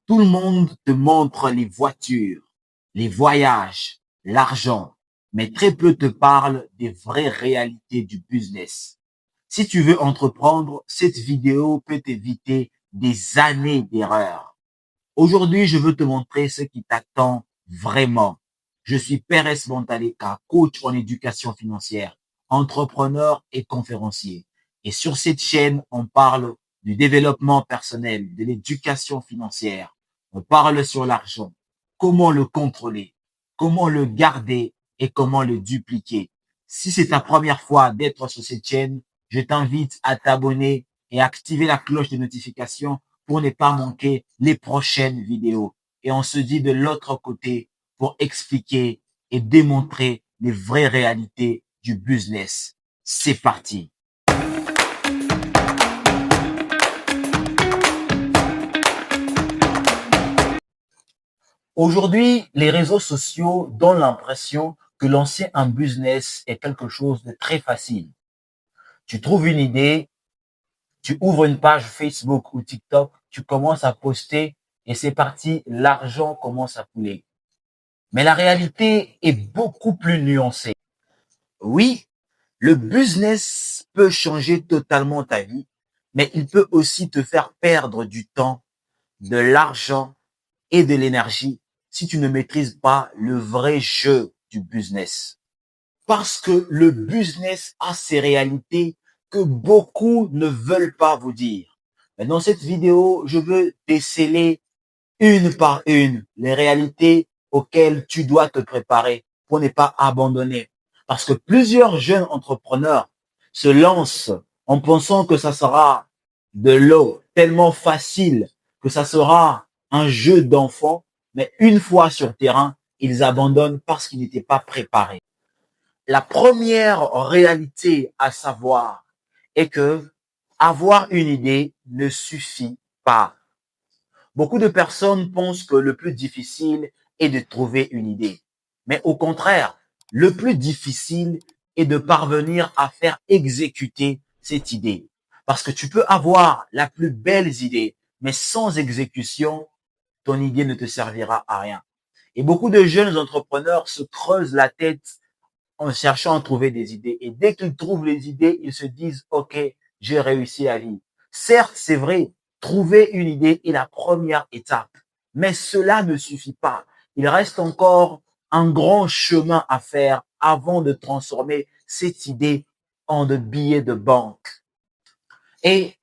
Tout le monde te montre les voitures, les voyages, l'argent, mais très peu te parlent des vraies réalités du business. Si tu veux entreprendre, cette vidéo peut t'éviter des années d'erreurs. Aujourd'hui, je veux te montrer ce qui t'attend vraiment. Je suis Pérez Montaleka, coach en éducation financière, entrepreneur et conférencier. Et sur cette chaîne, on parle du développement personnel, de l'éducation financière. On parle sur l'argent, comment le contrôler, comment le garder et comment le dupliquer. Si c'est ta première fois d'être sur cette chaîne, je t'invite à t'abonner et activer la cloche de notification pour ne pas manquer les prochaines vidéos. Et on se dit de l'autre côté pour expliquer et démontrer les vraies réalités du business. C'est parti. Aujourd'hui, les réseaux sociaux donnent l'impression que lancer un business est quelque chose de très facile. Tu trouves une idée, tu ouvres une page Facebook ou TikTok, tu commences à poster et c'est parti, l'argent commence à couler. Mais la réalité est beaucoup plus nuancée. Oui, le business peut changer totalement ta vie, mais il peut aussi te faire perdre du temps, de l'argent et de l'énergie si tu ne maîtrises pas le vrai jeu du business. Parce que le business a ses réalités que beaucoup ne veulent pas vous dire. Mais dans cette vidéo, je veux déceler une par une les réalités auxquelles tu dois te préparer pour ne pas abandonner. Parce que plusieurs jeunes entrepreneurs se lancent en pensant que ça sera de l'eau tellement facile, que ça sera un jeu d'enfant, mais une fois sur terrain, ils abandonnent parce qu'ils n'étaient pas préparés. La première réalité à savoir est que avoir une idée ne suffit pas. Beaucoup de personnes pensent que le plus difficile est de trouver une idée. Mais au contraire, le plus difficile est de parvenir à faire exécuter cette idée. Parce que tu peux avoir la plus belle idée, mais sans exécution, ton idée ne te servira à rien. Et beaucoup de jeunes entrepreneurs se creusent la tête en cherchant à trouver des idées. Et dès qu'ils trouvent les idées, ils se disent, OK, j'ai réussi à vie. Certes, c'est vrai, trouver une idée est la première étape, mais cela ne suffit pas. Il reste encore un grand chemin à faire avant de transformer cette idée en de billets de banque. Et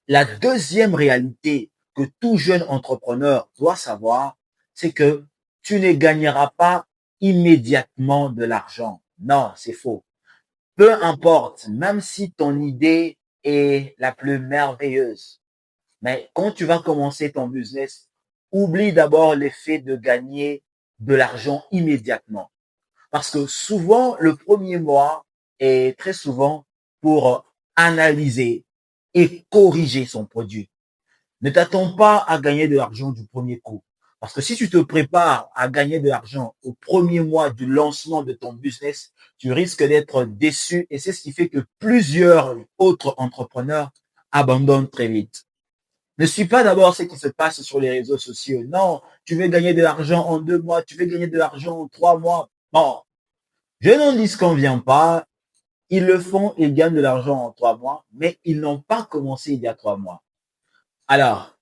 la deuxième réalité que tout jeune entrepreneur doit savoir, c'est que tu ne gagneras pas immédiatement de l'argent. Non, c'est faux. Peu importe, même si ton idée est la plus merveilleuse, mais quand tu vas commencer ton business, oublie d'abord l'effet de gagner de l'argent immédiatement. Parce que souvent, le premier mois est très souvent pour analyser et corriger son produit. Ne t'attends pas à gagner de l'argent du premier coup. Parce que si tu te prépares à gagner de l'argent au premier mois du lancement de ton business, tu risques d'être déçu et c'est ce qui fait que plusieurs autres entrepreneurs abandonnent très vite. Ne suis pas d'abord ce qui se passe sur les réseaux sociaux. Non, tu veux gagner de l'argent en 2 mois, tu veux gagner de l'argent en 3 mois. Bon, je n'en disconviens pas. Ils le font, ils gagnent de l'argent en 3 mois, mais ils n'ont pas commencé il y a 3 mois. Alors,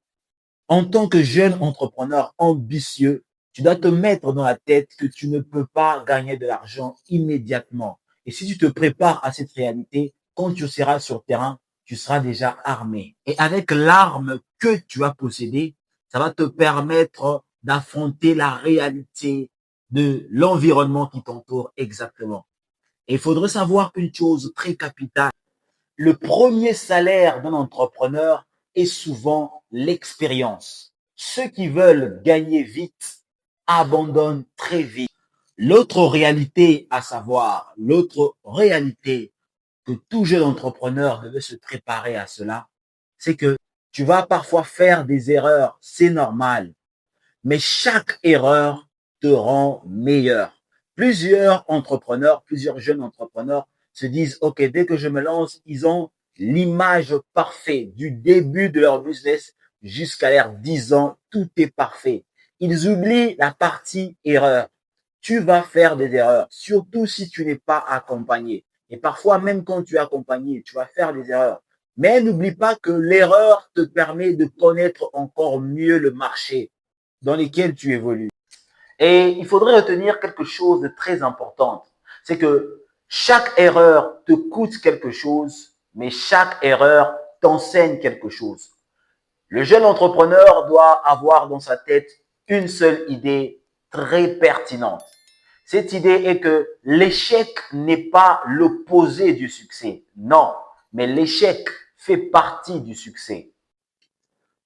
en tant que jeune entrepreneur ambitieux, tu dois te mettre dans la tête que tu ne peux pas gagner de l'argent immédiatement. Et si tu te prépares à cette réalité, quand tu seras sur terrain, tu seras déjà armé. Et avec l'arme que tu as possédée, ça va te permettre d'affronter la réalité de l'environnement qui t'entoure exactement. Et il faudrait savoir une chose très capitale. Le premier salaire d'un entrepreneur est souvent l'expérience. Ceux qui veulent gagner vite abandonnent très vite. L'autre réalité à savoir, l'autre réalité que tout jeune entrepreneur devait se préparer à cela, c'est que tu vas parfois faire des erreurs, c'est normal, mais chaque erreur te rend meilleur. Plusieurs entrepreneurs, plusieurs jeunes entrepreneurs se disent, OK, dès que je me lance, ils ont l'image parfaite du début de leur business jusqu'à l'air disant tout est parfait. Ils oublient la partie erreur. Tu vas faire des erreurs, surtout si tu n'es pas accompagné. Et parfois, même quand tu es accompagné, tu vas faire des erreurs. Mais n'oublie pas que l'erreur te permet de connaître encore mieux le marché dans lequel tu évolues. Et il faudrait retenir quelque chose de très important. C'est que chaque erreur te coûte quelque chose, mais chaque erreur t'enseigne quelque chose. Le jeune entrepreneur doit avoir dans sa tête une seule idée très pertinente. Cette idée est que l'échec n'est pas l'opposé du succès. Non, mais l'échec fait partie du succès.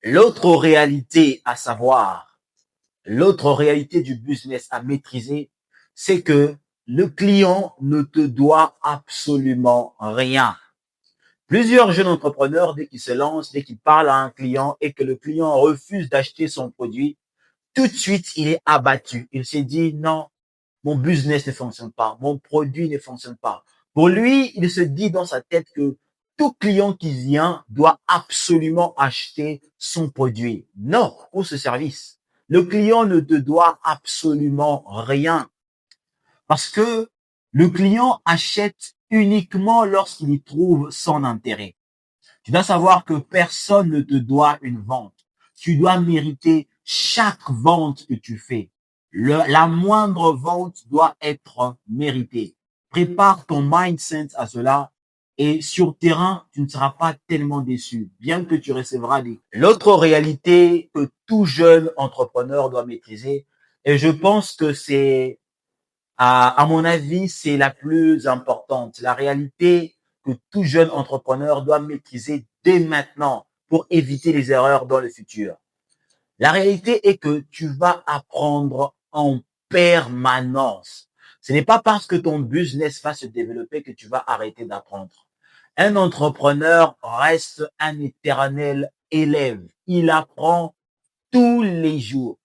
L'autre réalité à savoir, l'autre réalité du business à maîtriser, c'est que le client ne te doit absolument rien. Plusieurs jeunes entrepreneurs, dès qu'ils se lancent, dès qu'ils parlent à un client et que le client refuse d'acheter son produit, tout de suite, il est abattu. Il s'est dit, non, mon business ne fonctionne pas, mon produit ne fonctionne pas. Pour lui, il se dit dans sa tête que tout client qui vient doit absolument acheter son produit. Non, ou ce service. Le client ne te doit absolument rien parce que le client achète uniquement lorsqu'il y trouve son intérêt. Tu dois savoir que personne ne te doit une vente. Tu dois mériter chaque vente que tu fais. La moindre vente doit être méritée. Prépare ton mindset à cela et sur terrain, tu ne seras pas tellement déçu, bien que tu recevras des... L'autre réalité que tout jeune entrepreneur doit maîtriser, et je pense que c'est, à mon avis, c'est la plus importante. La réalité que tout jeune entrepreneur doit maîtriser dès maintenant pour éviter les erreurs dans le futur. La réalité est que tu vas apprendre en permanence. Ce n'est pas parce que ton business va se développer que tu vas arrêter d'apprendre. Un entrepreneur reste un éternel élève. Il apprend tous les jours,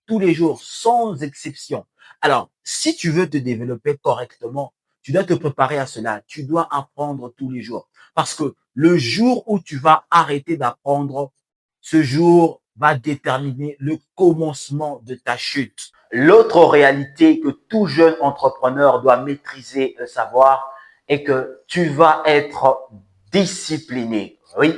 sans exception. Alors, si tu veux te développer correctement, tu dois te préparer à cela. Tu dois apprendre tous les jours. Parce que le jour où tu vas arrêter d'apprendre, ce jour va déterminer le commencement de ta chute. L'autre réalité que tout jeune entrepreneur doit maîtriser et savoir est que tu vas être discipliné. Oui,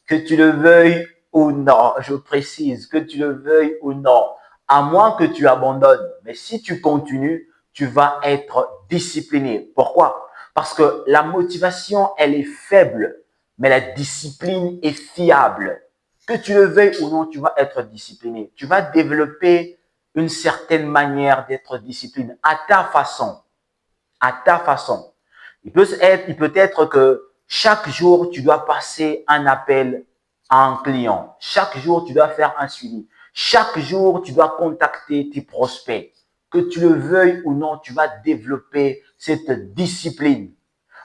que tu le veuilles ou non, je précise, que tu le veuilles ou non, à moins que tu abandonnes. Mais si tu continues, tu vas être discipliné. Pourquoi? Parce que la motivation, elle est faible, mais la discipline est fiable. Que tu le veuilles ou non, tu vas être discipliné. Tu vas développer une certaine manière d'être discipliné à ta façon. À ta façon. Il peut être que chaque jour, tu dois passer un appel à un client. Chaque jour, tu dois faire un suivi. Chaque jour, tu dois contacter tes prospects. Que tu le veuilles ou non, tu vas développer cette discipline.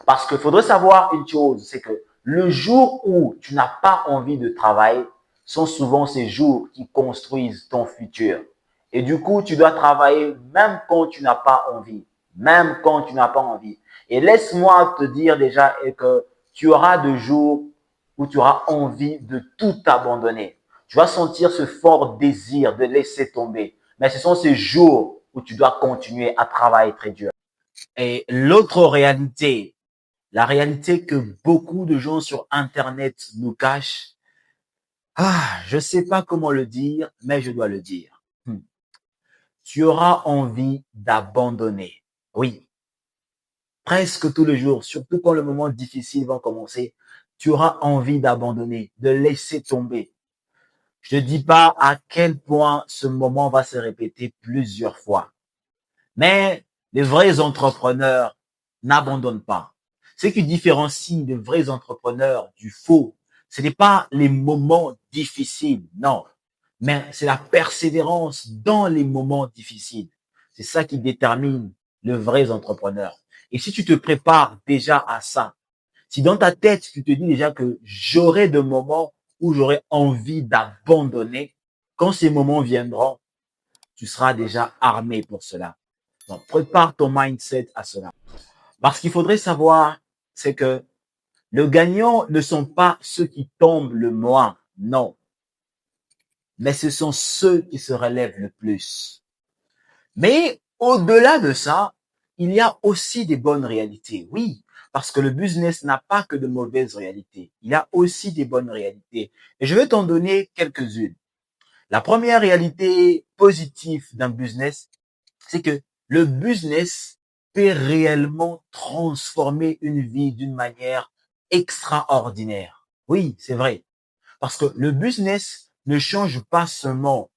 Parce qu'il faudrait savoir une chose, c'est que le jour où tu n'as pas envie de travailler, sont souvent ces jours qui construisent ton futur. Et du coup, tu dois travailler même quand tu n'as pas envie. Même quand tu n'as pas envie. Et laisse-moi te dire déjà que tu auras des jours où tu auras envie de tout abandonner. Tu vas sentir ce fort désir de laisser tomber. Mais ce sont ces jours où tu dois continuer à travailler très dur. Et l'autre réalité, la réalité que beaucoup de gens sur Internet nous cachent, je sais pas comment le dire, mais je dois le dire. Tu auras envie d'abandonner. Oui, presque tous les jours, surtout quand le moment difficile va commencer, tu auras envie d'abandonner, de laisser tomber. Je ne dis pas à quel point ce moment va se répéter plusieurs fois. Mais les vrais entrepreneurs n'abandonnent pas. Ce qui différencie les vrais entrepreneurs du faux, ce n'est pas les moments difficiles, non, mais c'est la persévérance dans les moments difficiles. C'est ça qui détermine le vrai entrepreneur. Et si tu te prépares déjà à ça, si dans ta tête, tu te dis déjà que j'aurai des moments où j'aurai envie d'abandonner, quand ces moments viendront, tu seras déjà armé pour cela. Donc, prépare ton mindset à cela. Parce qu'il faudrait savoir, c'est que le gagnant ne sont pas ceux qui tombent le moins. Non. mais ce sont ceux qui se relèvent le plus. Mais au-delà de ça, il y a aussi des bonnes réalités. Oui, parce que le business n'a pas que de mauvaises réalités. Il y a aussi des bonnes réalités. Et je vais t'en donner quelques-unes. La première réalité positive d'un business, c'est que le business peut réellement transformer une vie d'une manière extraordinaire. Oui, c'est vrai. Parce que le business ne change pas seulement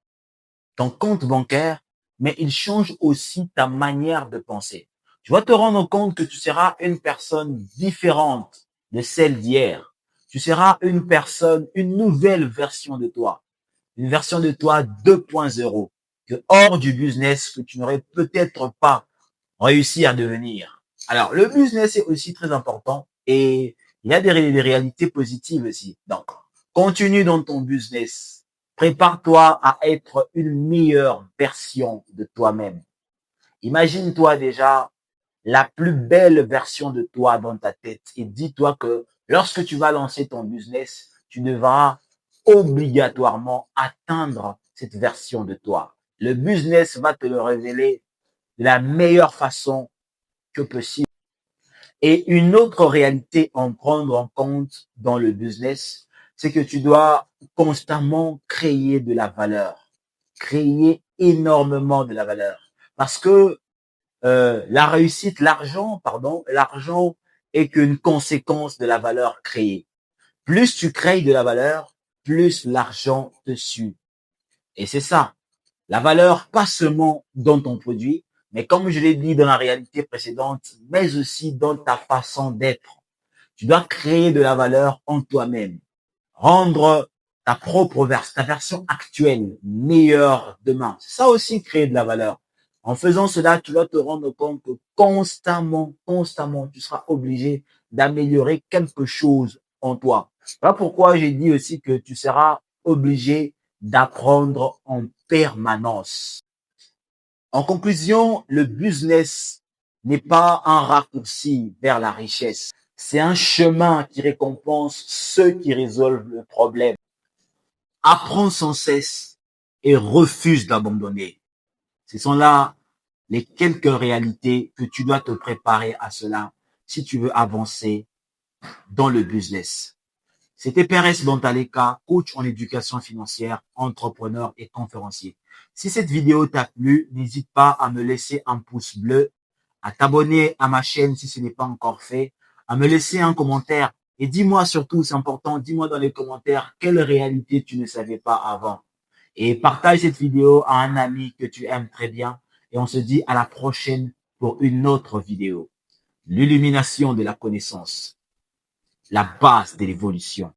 ton compte bancaire, mais il change aussi ta manière de penser. Tu vas te rendre compte que tu seras une personne différente de celle d'hier. Tu seras une personne, une nouvelle version de toi, une version de toi 2.0, que hors du business que tu n'aurais peut-être pas réussi à devenir. Alors, le business est aussi très important et il y a des réalités positives aussi. Donc, continue dans ton business. Prépare-toi à être une meilleure version de toi-même. Imagine-toi déjà la plus belle version de toi dans ta tête et dis-toi que lorsque tu vas lancer ton business, tu devras obligatoirement atteindre cette version de toi. Le business va te le révéler de la meilleure façon que possible. Et une autre réalité à prendre en compte dans le business, c'est que tu dois constamment créer de la valeur, créer énormément de la valeur. Parce que la réussite, l'argent est qu'une conséquence de la valeur créée. Plus tu crées de la valeur, plus l'argent te suit. Et c'est ça. La valeur, pas seulement dans ton produit, mais comme je l'ai dit dans la réalité précédente, mais aussi dans ta façon d'être. Tu dois créer de la valeur en toi-même. Rendre ta version actuelle meilleure demain. C'est ça aussi, créer de la valeur. En faisant cela, tu vas te rendre compte que constamment, tu seras obligé d'améliorer quelque chose en toi. Voilà pourquoi j'ai dit aussi que tu seras obligé d'apprendre en permanence. En conclusion, le business n'est pas un raccourci vers la richesse. C'est un chemin qui récompense ceux qui résolvent le problème. Apprends sans cesse et refuse d'abandonner. Ce sont là les quelques réalités que tu dois te préparer à cela si tu veux avancer dans le business. C'était Pérez Bantaleka, coach en éducation financière, entrepreneur et conférencier. Si cette vidéo t'a plu, n'hésite pas à me laisser un pouce bleu, à t'abonner à ma chaîne si ce n'est pas encore fait, à me laisser un commentaire et dis-moi surtout, c'est important, dis-moi dans les commentaires quelle réalité tu ne savais pas avant. Et partage cette vidéo à un ami que tu aimes très bien et on se dit à la prochaine pour une autre vidéo. L'illumination de la connaissance, la base de l'évolution.